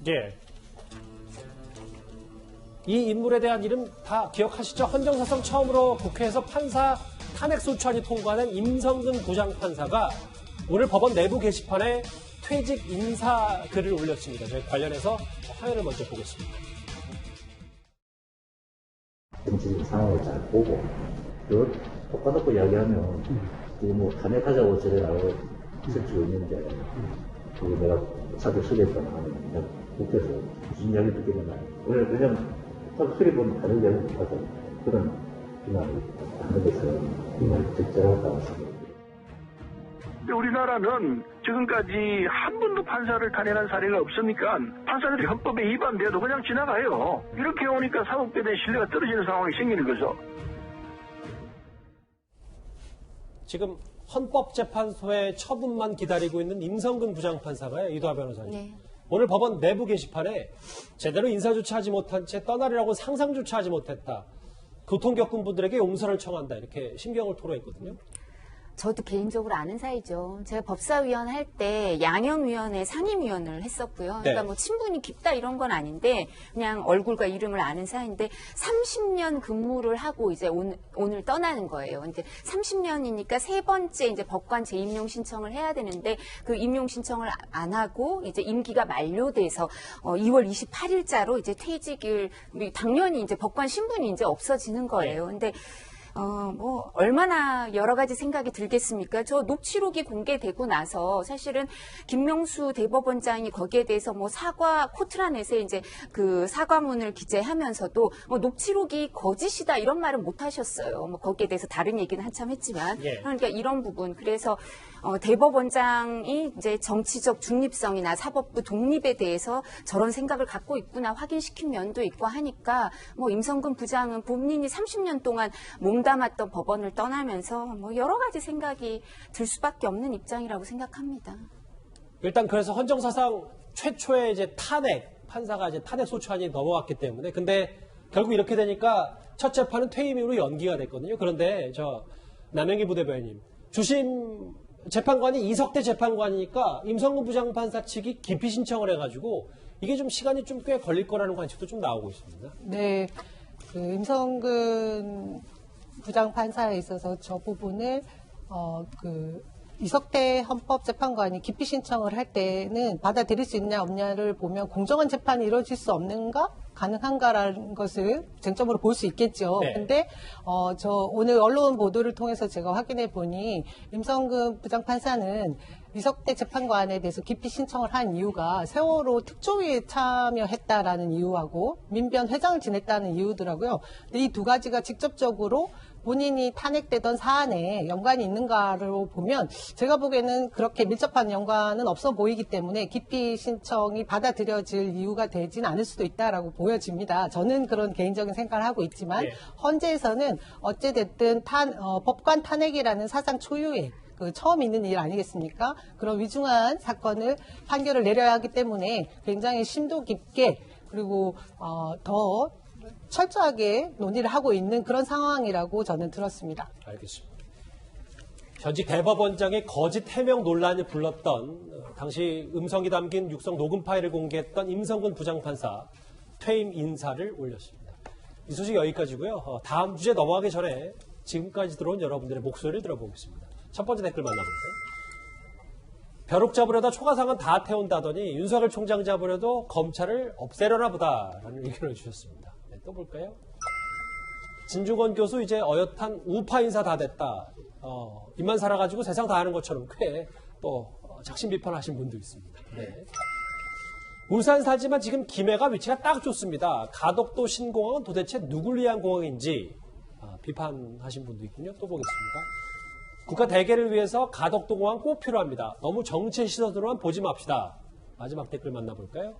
예. 이 인물에 대한 이름 다 기억하시죠? 헌정사상 처음으로 국회에서 판사 탄핵소추안이 통과된 임성근 부장판사가 오늘 법원 내부 게시판에 퇴직 인사 글을 올렸습니다. 저희 관련해서 화면을 먼저 보겠습니다. 정치적 상황을 잘 보고, 또 똑바로 이야기하면, 뭐, 탄핵하자고 저래 나오고 있을 수 있는데, 그리고 내가 사실 수리했다고 하면, 내가 국회에서 무슨 이야기 듣겠나. 왜냐면, 수리보면 다른 이야기 못하죠. 그런 비난을 하는 것은 정말 적절하다고 생각합니다. 우리나라는 지금까지 한 번도 판사를 탄핵한 사례가 없으니까 판사들이 헌법에 위반돼도 그냥 지나가요. 이렇게 오니까 사법부에 대한 신뢰가 떨어지는 상황이 생기는 거죠. 지금 헌법재판소의 처분만 기다리고 있는 임성근 부장판사가요. 이도하 변호사님. 네. 오늘 법원 내부 게시판에 제대로 인사조차 하지 못한 채 떠나리라고 상상조차 하지 못했다. 고통 겪은 분들에게 용서를 청한다. 이렇게 심경을 토로했거든요. 저도 개인적으로 아는 사이죠. 제가 법사위원 할 때 양형위원회 상임위원을 했었고요. 그러니까 뭐 친분이 깊다 이런 건 아닌데 그냥 얼굴과 이름을 아는 사이인데 30년 근무를 하고 이제 오늘 떠나는 거예요. 근데 30년이니까 세 번째 이제 법관 재임용 신청을 해야 되는데 그 임용 신청을 안 하고 이제 임기가 만료돼서 2월 28일자로 이제 퇴직을 당연히 이제 법관 신분이 이제 없어지는 거예요. 근데 뭐 얼마나 여러 가지 생각이 들겠습니까? 저 녹취록이 공개되고 나서 사실은 김명수 대법원장이 거기에 대해서 뭐 사과 코트란에서 이제 그 사과문을 기재하면서도 뭐 녹취록이 거짓이다 이런 말은 못 하셨어요. 뭐 거기에 대해서 다른 얘기는 한참 했지만 그러니까 이런 부분 그래서 대법원장이 이제 정치적 중립성이나 사법부 독립에 대해서 저런 생각을 갖고 있구나 확인시킨 면도 있고 하니까 뭐 임성근 부장은 본인이 30년 동안 몸담았던 법원을 떠나면서 뭐 여러 가지 생각이 들 수밖에 없는 입장이라고 생각합니다. 일단 그래서 헌정사상 최초의 이제 판사가 이제 탄핵 소추안이 넘어왔기 때문에 근데 결국 이렇게 되니까 첫 재판은 퇴임으로 연기가 됐거든요. 그런데 남영기 부대변인 주심 재판관이 이석대 재판관이니까 임성근 부장판사 측이 기피 신청을 해가지고 이게 좀 시간이 좀 꽤 걸릴 거라는 관측도 좀 나오고 있습니다. 네, 그 임성근 부장판사에 있어서 저 부분을 이석대 헌법재판관이 기피 신청을 할 때는 받아들일 수 있냐 없냐를 보면 공정한 재판이 이루어질 수 없는가? 가능한가라는 것을 쟁점으로 볼 수 있겠죠. 근데 저 오늘 언론 보도를 통해서 제가 확인해 보니 임성근 부장판사는 이석대 재판관에 대해서 기피 신청을 한 이유가 세월호 특조위에 참여했다라는 이유하고 민변 회장을 지냈다는 이유더라고요. 근데 이 두 가지가 직접적으로 본인이 탄핵되던 사안에 연관이 있는가로 보면 제가 보기에는 그렇게 밀접한 연관은 없어 보이기 때문에 기피 신청이 받아들여질 이유가 되진 않을 수도 있다라고 보여집니다. 저는 그런 개인적인 생각을 하고 있지만 헌재에서는 어찌됐든 법관 탄핵이라는 사상 초유의 처음 있는 일 아니겠습니까? 그런 위중한 사건을 판결을 내려야 하기 때문에 굉장히 심도 깊게 그리고 더 철저하게 논의를 하고 있는 그런 상황이라고 저는 들었습니다. 알겠습니다. 현직 대법원장의 거짓 해명 논란이 불렀던 당시 음성이 담긴 육성 녹음 파일을 공개했던 임성근 부장판사 퇴임 인사를 올렸습니다. 이 소식 여기까지고요. 다음 주제 넘어가기 전에 지금까지 들어온 여러분들의 목소리를 들어보겠습니다. 첫 번째 댓글 만나볼까요? 벼룩 잡으려다 초가상은 다 태운다더니 윤석열 총장 잡으려도 검찰을 없애려나 보다라는 의견을 주셨습니다. 네, 또 볼까요? 진중권 교수 이제 어엿한 우파 인사 다 됐다. 입만 살아가지고 세상 다 하는 것처럼 꽤 또 작심 비판하신 분도 있습니다. 네. 울산 살지만 지금 김해가 위치가 딱 좋습니다. 가덕도 신공항은 도대체 누굴 위한 공항인지 비판하신 분도 있군요. 또 보겠습니다. 국가 대계를 위해서 가덕도 공항 꼭 필요합니다. 너무 정치 시선으로만 보지 맙시다. 마지막 댓글 만나볼까요?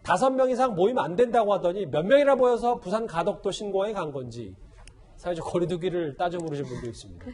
5명 이상 모이면 안 된다고 하더니 몇 명이나 모여서 부산 가덕도 신공항에 간 건지 사회적 거리두기를 따져 물으신 분도 있습니다.